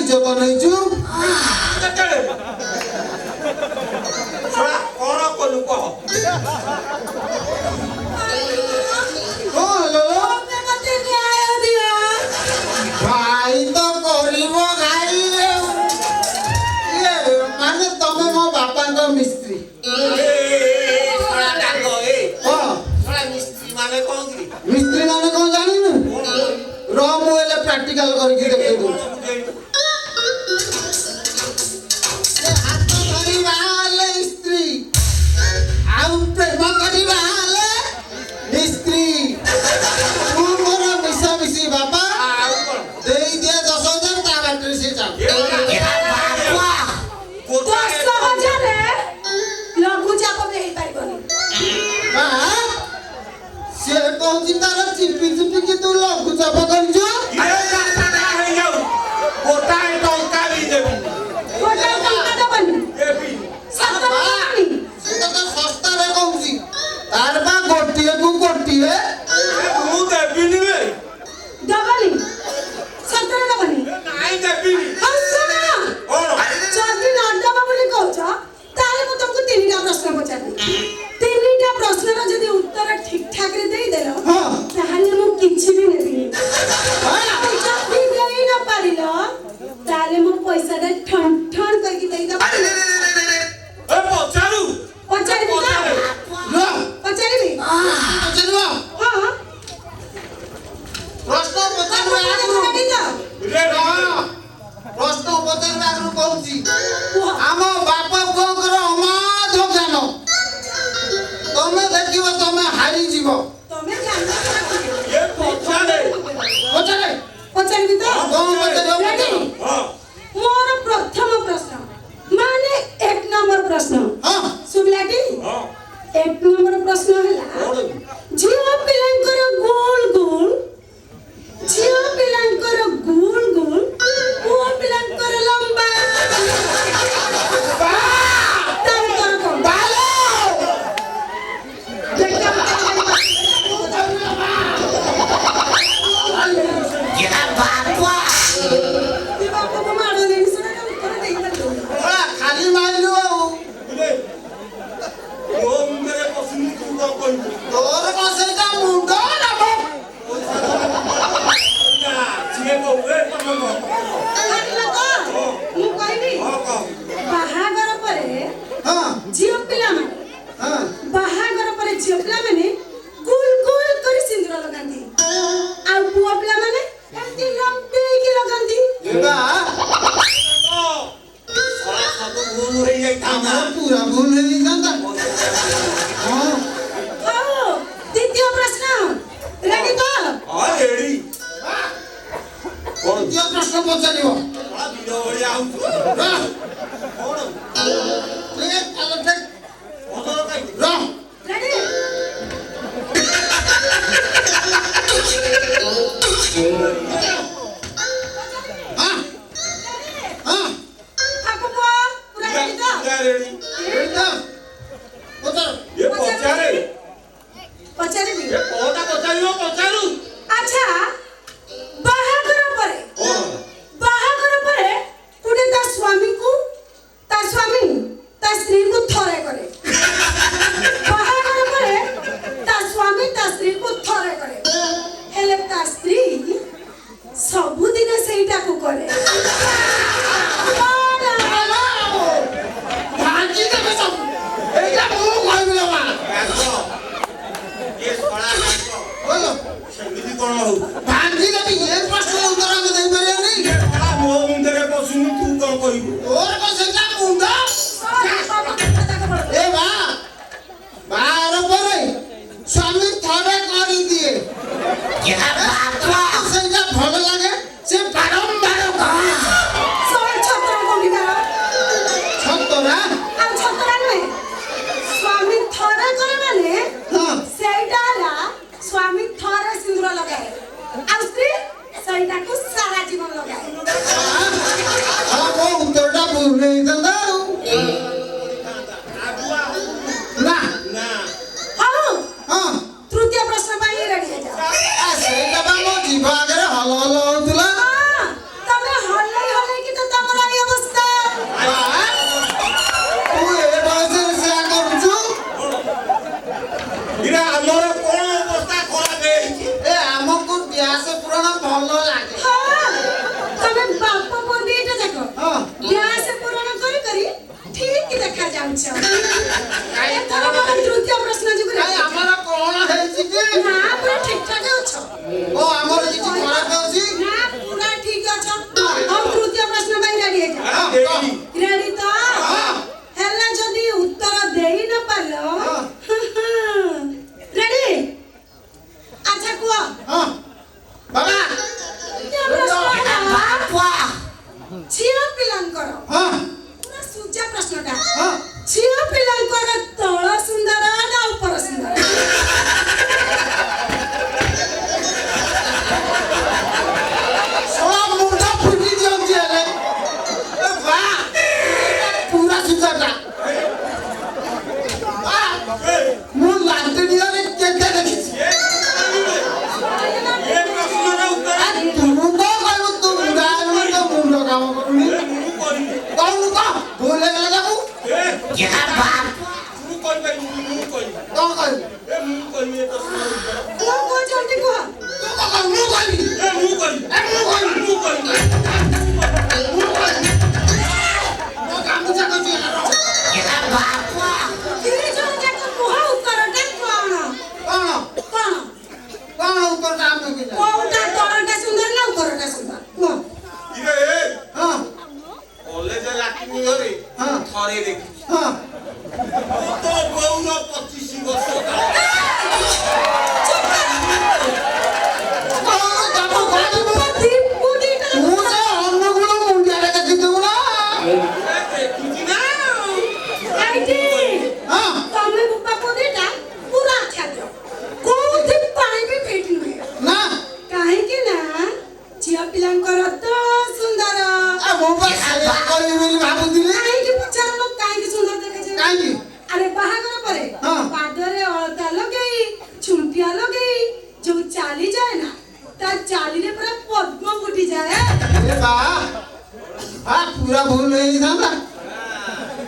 जो बनैछु छोड़ा कोन कोलु कह ओ लो अपने मते न्याय दिया भाई तो करिवो गाई ये माने तमे मो बापा को मिस्त्री छोड़ा डांगो हां छोड़ा मिस्त्री माने कोन की मिस्त्री माने कोन जानि न र मो एले प्रैक्टिकल करके देखे दू ये हाथ धरी वाले स्त्री आउ प्रेम करी वाले मिस्त्री तू मोर मिसा मिसी बापा आउ कोन देई दिया 10,000 ता बैटरी से जा कोटा 10,000 रे लघु चाप देई पाइबनी हां से कहूची तार चिपी चिपी कि तू लगु चाप करजो ये जाता है जाऊ कोटा टंका भी देबी कोटा टंका दबनी देबी सत्तर दबनी से तो सस्ता रे कहूची तार बा गोटिए को गोटिए मु देबी नी बे दबनी सत्तर दबनी नाइ देबी हसना कोन যদি না দবা বলি কওছ তাহলে মু তোমাকে তিনটা প্রশ্ন পচারি তিনটা প্রশ্নর যদি উত্তর ঠিক ঠাক রে দেই দেলো हां তাহলে মু কিছু বি নেবি যদি দেই না পারিল তাহলে মু পয়সাটা ঠন ঠন করি দেই দব ए पचारू পচারি না लो পচারি चलवा हां प्रश्न पचारवा आगु रे प्रश्न पचारवा आगु कहूची आम बाप पुअकर अमाध ज्ञान तमे देखिबो तमे हारी जीवो তুমি জানো ये पचारे पचारे পচারি তো कौन पचारे Ready? हां मोर प्रथम प्रश्न माने एक नंबर प्रश्न हां सुबलाटी हां एक नंबर प्रश्न हला झियो पिलांकर गोल गोल झियो पिलांकर गोल गोल ओ पिलांकर लंबा तार कर को बालो देखा ये बापा ते बाप को मारो नहीं सुना ना उत्तर दे दो ओला खाली मारिलो रे ओ मेरे पसंद तू को कोई तोर कसेटा मुंडो ना बो ना छिए को रे तम को हारला तो मु कहबी हां को बाहागर परे हां झियो पिला माने हां बाहागर परे झियो पिला माने गोल गोल करी सिंदूर लगांती आ पुआ पिला माने एमती लंबे की लगांती एबा सारा सब भूल हो जाई था ना हमर पूरा भूल नहीं जानता हां आओ द्वितीय प्रश्न रेडी तो हां रेडी कोन द्वितीय प्रश्न पचारिबो बड़ा वीडियो बढ़िया आउ रह कोन ले चलो ठीक कोन काई रह रेडी हां हां आपको पूरा रेडी तो रेडी एकदम पचार ये पचारे पचारी भी ये कोटा पचारियो पचारू अच्छा बाहागर परे कोन बाहागर परे कुडे ता स्वामी ता स्त्री को थरे करे बाहागर परे ता स्वामी ता स्त्री को थरे करे हेले ता स्त्री सबुदिन सेटा को करे भाजी देबे सब एटा मु कहबिलो मा ये बड़ा नाचो बोलो सेमिति कोन हो भाजी देबी ये प्रश्न उत्तर हम देई परिया नहीं ये बड़ा मो मुंडरे पसंद तू कोन कहबो तोर कसेटा मुंडो ए बा बार परे स्वामी थरे करी दिए क्या बापा सेटा भल लागे से बारंबार सोल छत्र को बिगाड़ छतरा आ छत्र नहीं स्वामी थरे करे माने हां ସେଇଟା ହେଲା ସ୍ୱାମୀ ଥରେ ସିନ୍ଦୁର ଲଗାଏ ଆଉ ସ୍ତ୍ରୀ ସେଇଟାକୁ ସାରା ଜୀବନ ଲଗାଏ हां वो उत्तरटा भूल नहीं जानता ना ना ହଉ हां ତୃତୀୟ ପ୍ରଶ୍ନ ପାଇଁ ରେଡି ହେଇଯାଅ आ सेटा बा मो जीवा आगे हल हल होतला ହଁ ତମେ ହଲେଇ ହଲେଇ କି ତ ଏଥର ମୋର ତୃତୀୟ ପ୍ରଶ୍ନ ଯୋଗୁଁ କାଇଁ ଆମର କଣ ହେଇଛି କି? ନା ପୁରା ଠିକ ଠାକ ଅଛ। ଓ ଆମର କିଛି ଖରାପ ଅଛି? ନା ପୁରା ଠିକ ଅଛ। ଆଉ ତୃତୀୟ ପ୍ରଶ୍ନ ପାଇଁ ରେଡି ହେଇଯା। ଦେଇ ରେଡି ତ? ହଁ। ହେଲେ ଯଦି ଉତ୍ତର ଦେଇ ନ ପାରିଲ ରେଡି? ଆଚ୍ଛା କୁହ ହଁ ବାବା ତୃତୀୟ ପ୍ରଶ୍ନ ଝିଅ ପିଲାଙ୍କର ହଁ ପୁରା ସୁଜା ପ୍ରଶ୍ନଟା। ହଁ ଝିଅ ପିଲାଙ୍କର ତଳ ସୁନ୍ଦର ନା ଉପର ସୁନ୍ଦର? ସବ ମୁଣ୍ଡ ଫୁଟି ଯାଉଛି ହେଲେ ଏ ବା ପୁରା ସୁନ୍ଦରଟା ମୁଁ ଲାଟିନିଆରେ କେତେ ଦେଖିଛି ଏ ପ୍ରଶ୍ନର ଉତ୍ତର ତୁ କଣ କହିବୁ ତୁ ବୁଢା ହେଲୁଣି ତୋ ମୁଣ୍ଡ କାମ କରୁନି ମୁଁ କହିବି କହୁନୁ କହ ଭୁଲ ହେଇଗଲା ତାକୁ ଏ ମୁଁ କହିପାରିବି ମୁଁ କହିବି କଣ କହିବୁ ଏ ମୁଁ କହିବି ଏ ପ୍ରଶ୍ନର ଉତ୍ତର କୁହ ଜଲ୍ଦି କୁହ। ତୁ କଣ କହିବୁ ମୁଁ କହିବି ଏ ମୁଁ କହିବି ମୁଁ କହିବି ମୁଁ କହିବି ମୋ ଗାମୁଛା କହିଛି ତିନି ଜଣ ଯାକ କୁହ ଉତ୍ତରଟା କଣ? କଣ କଣ? କଣ ଉତ୍ତରଟା ଆମେ କି କୋଉଟା ତଳଟା ସୁନ୍ଦର ନା ଉପରଟା ସୁନ୍ଦର? କୁହ। ଇରେ ହଁ କଲେଜ ଲାଟିନି ଘରେ ହଁ ଥରେ ଦେଖିଛି ହଁ ତ ବୋଉର 25 ବର୍ଷ କାଳ କଣ ତାକୁ କହିବୁ ଦୀପୁ ଦିଟା ମୁଁ ସେ ଅନୁଗୁଳ ମୁଣ୍ଡିଆରେ ଦେଖିଥିବୁ ନା ଦେଖୁଛି ନା ଆଇଟି ହଁ ତମେ ବାପା ଦିଟା ପୁରା ଛାତ୍ର କୋଉଠି ପାଣି ବି ଫିଟ୍ ନୁହେଁ। ନା କାହିଁକି ନା ଝିଅ ପିଲାଙ୍କର ତ ସୁନ୍ଦର। ମୁଁ ବା ସେଇଆ କରିବି ବୋଲି ଭାବୁଥିଲି କାହିଁକି ପଚାରୁନ କାହିଁକି ସୁନ୍ଦର ଦେଖାଯାଏ? କାହିଁକି ଆରେ ବାହାଘର ପରେ ହଁ। ପାଦରେ ଅଳତା ଲଗେଇ ଝୁଣ୍ଟିଆ ଲଗେଇ ଯୋଉ ଚାଲିଯାଏ ନା ତା ଚାଲିରେ ପୁରା ପଦ୍ମ ଫୁଟିଯାଏ। ଏ ବା ପୁରା ଭୁଲ ହେଇଥାନ୍ତା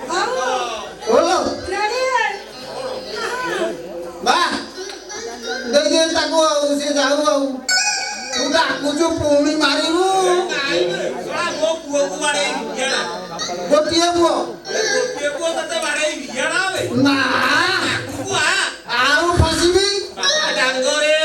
ହଉ ବୋଲ ରେଡି? ବା ଦେଇଦେ ତାକୁ ଆଉ ସେ ଯାଉ ଆଉ ତୁ ଡାକୁଛୁ ପୁଣି ମାରିବୁ ନାଇଁ ଶଳା ମୋ ପୁଅକୁ ବାଡେଇ ଭିଆଣା ଗୋଟିଏ ପୁଅ ଗୋଟିଏ ପୁଅ ତତେ ବାଡେଇ ଭିଆଣା ବେ ନା ଆଗକୁ ଆ ଆଉ ଫସିବି ବାପା ଡାଙ୍ଗରେ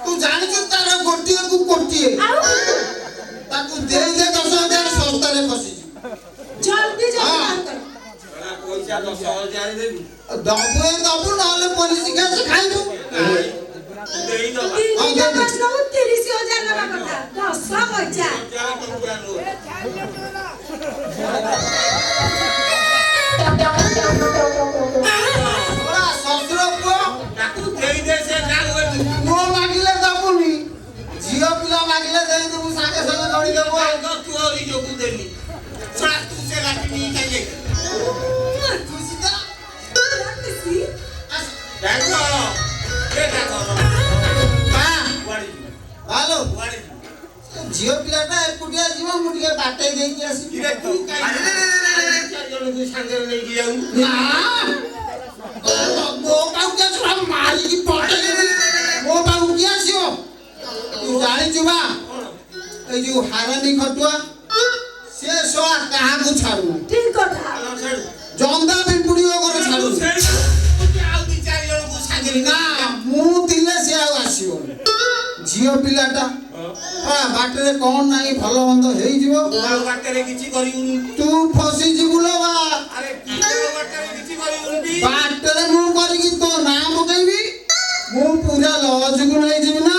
ତୁ ଜାଣିଛୁ ତାର ଗୋଟିଏ କୁ କୋଟିଏ ତାକୁ ଦେଇଦେ 10,000 ଶସ୍ତାରେ ଫସିଯିବୁ ଜଲ୍ଦି ଜଲ୍ଦି ହଁ। ବାହାର କର। ପଇସା 10,000 ଦେବି ଦବୁ ଦବୁ ନହେଲେ ପୋଲିସ କେସ୍ ଖାଇବୁ ଦେଇଦବା ତିନିଟା ପ୍ରଶ୍ନକୁ 30,000 ନେବା କଥା 10 ପଇସା। ଶଳା ଶ୍ୱଶୁର ପୁଅ ତାକୁ ଦେଇଦେ ସେ କାଗଜ ପୁଅ ମାଗିଲେ ଦବୁନି ଝିଅ ପିଲା ମାଗିଲେ ଦେଇଦେବୁ ସାଙ୍ଗେ ସାଙ୍ଗେ ଧରିଦେବୁ ଆଉ କାଗଜ ଚୋରି ଯୋଗୁ ଦେଲି ଶଳା ତୁ ସେ ଲାଟିନି ଖାଇଲେ ଖୁସି ତ ଖୁସି? ଡାଙ୍ଗ ଏ ଡାଙ୍ଗ ମା କୁଆଡେ ଯିବୁ ହାଲୋ କୁଆଡେ ଯିବୁ ଝିଅ ପିଲାଟା ଏକୁଟିଆ ଯିବ ମୁଁ ଟିକେ ବାଟେଇ ଦେଇକି ଆସିବି ଇରେ ତୁ କାଇଁ 4 ଜଣଙ୍କୁ ସାଙ୍ଗରେ ନେଇକି ଯାଉ ନା ମୋ ପାଖକୁ କିଏ ଶଳା ମାରିକି ପଟେଇଦେବି ମୋ ପାଖକୁ କିଏ ଆସିବ ତୁ ଜାଣିଛୁ ବା ଏଇ ଯୋଉ ହାରାନି ଖଟୁଆ ସେ ଶଳା କାହାକୁ ଛାଡୁନି ଠିକ କଥା। ଜନ୍ଦା ପିମ୍ପୁଡି ଘର ଛାଡୁନି ଆଉ 2-4 ଜଣଙ୍କୁ ସାଙ୍ଗରେ ନା ମୁଁ ଥିଲେ ସେ ଆଉ ଆସିବନି ଝିଅ ପିଲାଟା ବାଟରେ କଣ ନାହିଁ ଭଲ ମନ୍ଦ ହେଇଯିବ ଆଉ ବାଟରେ କିଛି କରିବୁନି ତୁ ଫସିଯିବୁ ଲୋ ବା ଆରେ କିଲୋ ବାଟରେ କିଛି କରିବୁନି ବାଟରେ ମୁଁ କରିକି ତୋ ନାଁ ପକେଇବି ମୁଁ ପୁରା ଲଜକୁ ନେଇଯିବି ନା